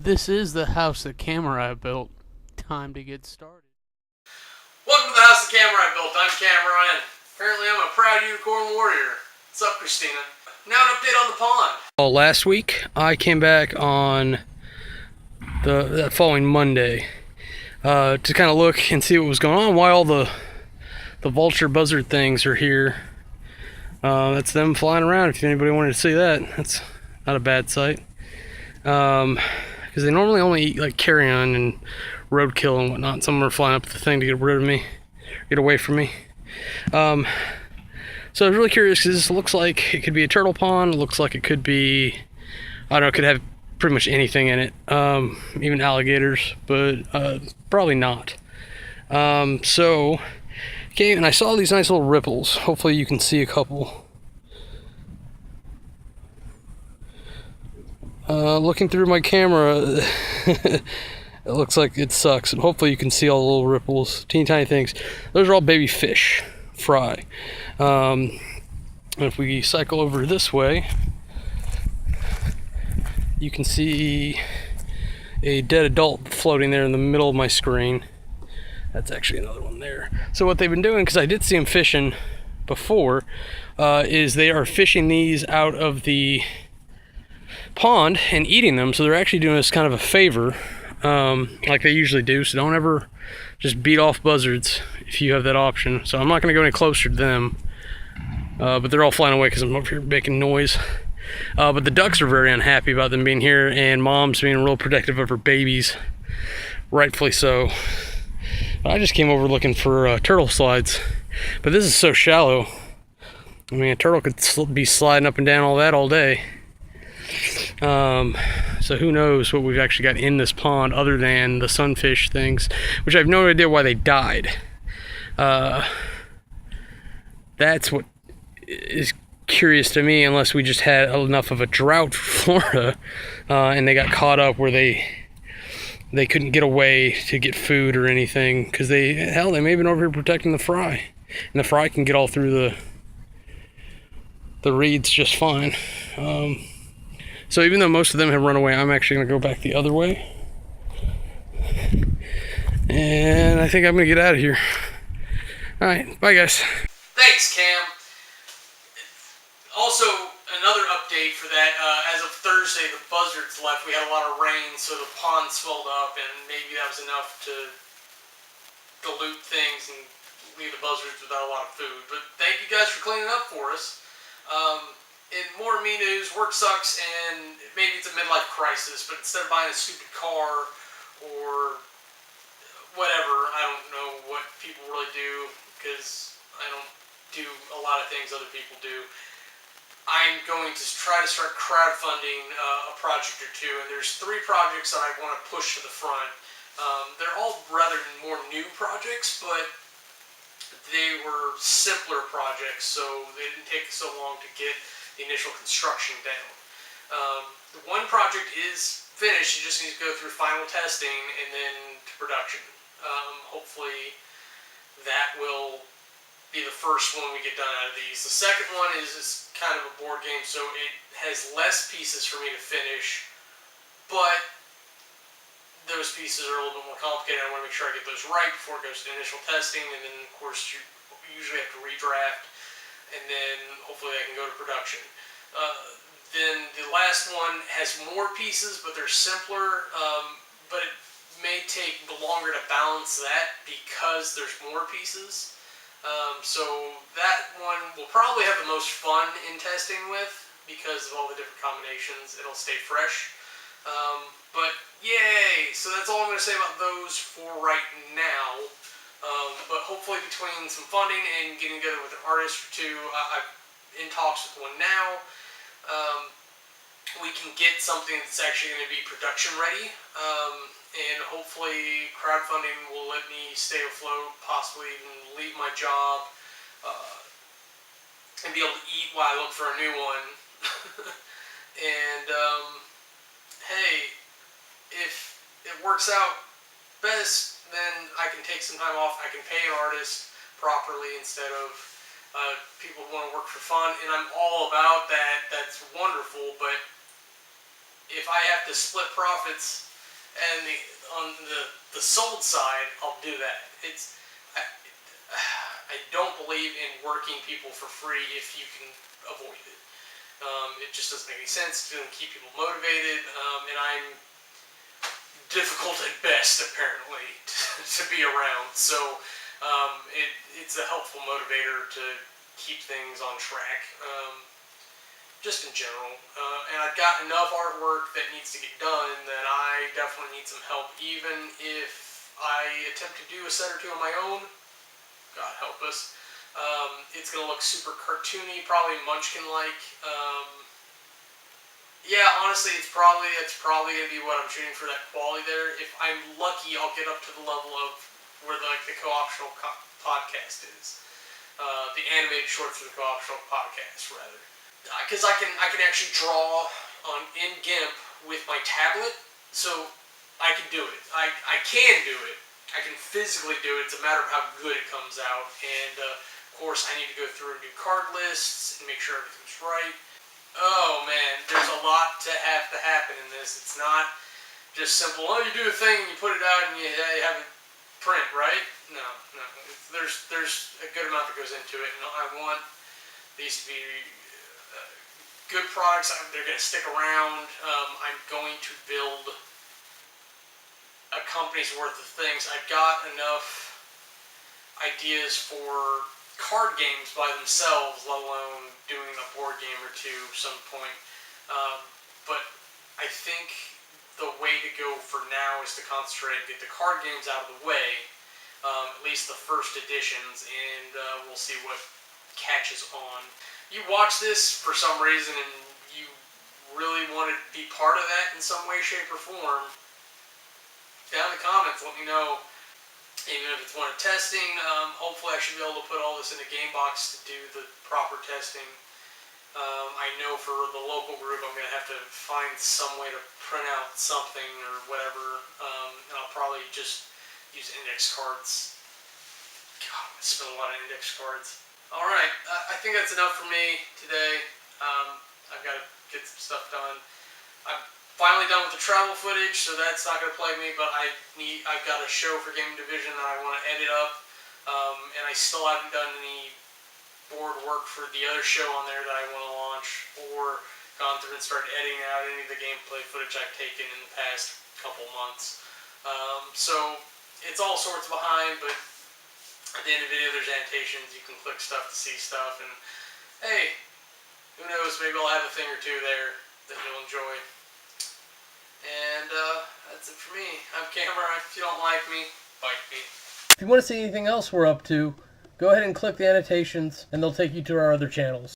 This is the house that Kamurai built. Time to get started. Welcome to the house that Kamurai built. I'm Kamurai, and apparently I'm a proud unicorn warrior. What's up, Christina? Now an update on the pond. Last week, I came back on the following Monday to kind of look and see what was going on, why all the vulture buzzard things are here. That's them flying around. If anybody wanted to see that, that's not a bad sight. Because they normally only eat like carrion and roadkill and whatnot. Some of them are flying up the thing to get rid of me, get away from me. So I was really curious because this looks like it could be a turtle pond. It looks like it could be, I don't know, it could have pretty much anything in it, even alligators, but probably not. So came and I saw these nice little ripples. Hopefully you can see a couple. Looking through my camera, it looks like it sucks, and hopefully you can see all the little ripples, teeny tiny things. Those are all baby fish fry. And if we cycle over this way, you can see a dead adult floating there in the middle of my screen. That's actually another one there. So what they've been doing, because I did see them fishing before, is they are fishing these out of the pond and eating them. So they're actually doing us kind of a favor, like they usually do. So don't ever just beat off buzzards if you have that option. So I'm not going to go any closer to them, but they're all flying away because I'm up here making noise. But the ducks are very unhappy about them being here, and mom's being real protective of her babies, rightfully so. I just came over looking for turtle slides, but this is so shallow. I mean, a turtle could be sliding up and down all that all day. So who knows what we've actually got in this pond other than the sunfish things, which I have no idea why they died. That's what is curious to me, unless we just had enough of a drought for Florida, and they got caught up where they couldn't get away to get food or anything, because they may have been over here protecting the fry, and the fry can get all through the reeds just fine. So even though most of them have run away, I'm actually going to go back the other way. And I think I'm going to get out of here. Alright, bye guys. Thanks, Cam. Also, another update for that, as of Thursday, the buzzards left. We had a lot of rain, so the pond swelled up, and maybe that was enough to dilute things and leave the buzzards without a lot of food. But thank you guys for cleaning up for us. In more me news, work sucks, and maybe it's a midlife crisis, but instead of buying a stupid car or whatever, I don't know what people really do, because I don't do a lot of things other people do. I'm going to try to start crowdfunding a project or two, and there's 3 projects that I want to push to the front. They're all rather more new projects, but they were simpler projects, so they didn't take so long to get the initial construction down. The one project is finished, you just need to go through final testing and then to production. Hopefully that will be the first one we get done out of these. The second one is kind of a board game, so it has less pieces for me to finish, but those pieces are a little bit more complicated. I want to make sure I get those right before it goes to initial testing, and then of course you usually have to redraft, and then hopefully I can go to production. Then the last one has more pieces, but they're simpler, but it may take longer to balance that because there's more pieces. So that one will probably have the most fun in testing with, because of all the different combinations. It'll stay fresh. But yay! So that's all I'm going to say about those for right now. But hopefully between some funding and getting together with an artist or two, I'm in talks with one now, we can get something that's actually going to be production ready. And hopefully crowdfunding will let me stay afloat, possibly even leave my job, and be able to eat while I look for a new one. And hey, if it works out best, then I can take some time off. I can pay an artist properly instead of people who want to work for fun, and I'm all about that. That's wonderful, but if I have to split profits And on the sold side, I'll do that. I don't believe in working people for free if you can avoid it. It just doesn't make any sense. It doesn't keep people motivated, and I'm difficult at best, apparently, to be around. So it's a helpful motivator to keep things on track, just in general. And I've got enough artwork that needs to get done that I definitely need some help, even if I attempt to do a set or two on my own. God help us. It's going to look super cartoony, probably Munchkin-like. Yeah, honestly, it's probably going to be what I'm shooting for, that quality there. If I'm lucky, I'll get up to the level of where the co-optional podcast is. The animated short for the co-optional podcast, rather. Because I can actually draw in GIMP with my tablet, so I can do it. I can do it. I can physically do it. It's a matter of how good it comes out. And of course, I need to go through and do card lists and make sure everything's right. Oh man, there's a lot to have to happen in this. It's not just simple, oh, you do a thing and you put it out and you have it print, right? No. There's a good amount that goes into it, and I want these to be good products. They're going to stick around. I'm going to build a company's worth of things. I've got enough ideas for card games by themselves, let alone doing a board game or two some point. But I think the way to go for now is to concentrate and get the card games out of the way, at least the first editions, and we'll see what catches on. You watch this for some reason and you really want to be part of that in some way, shape, or form, down in the comments, let me know. Even if it's one of testing, hopefully I should be able to put all this in a game box to do the proper testing. I know for the local group I'm going to have to find some way to print out something or whatever, and I'll probably just use index cards. God, I spent a lot of index cards. Alright, I think that's enough for me today. I've got to get some stuff done. I'm finally done with the travel footage, so that's not going to plague me, but I've got a show for Gaming Division that I want to edit up, and I still haven't done any board work for the other show on there that I want to launch, or gone through and started editing out any of the gameplay footage I've taken in the past couple months. So it's all sorts behind, but at the end of the video there's annotations. You can click stuff to see stuff, and hey, who knows, maybe I'll have a thing or two there that you'll enjoy. And that's it for me. I'm Kamurai. If you don't like me, bite me. If you want to see anything else we're up to, go ahead and click the annotations and they'll take you to our other channels.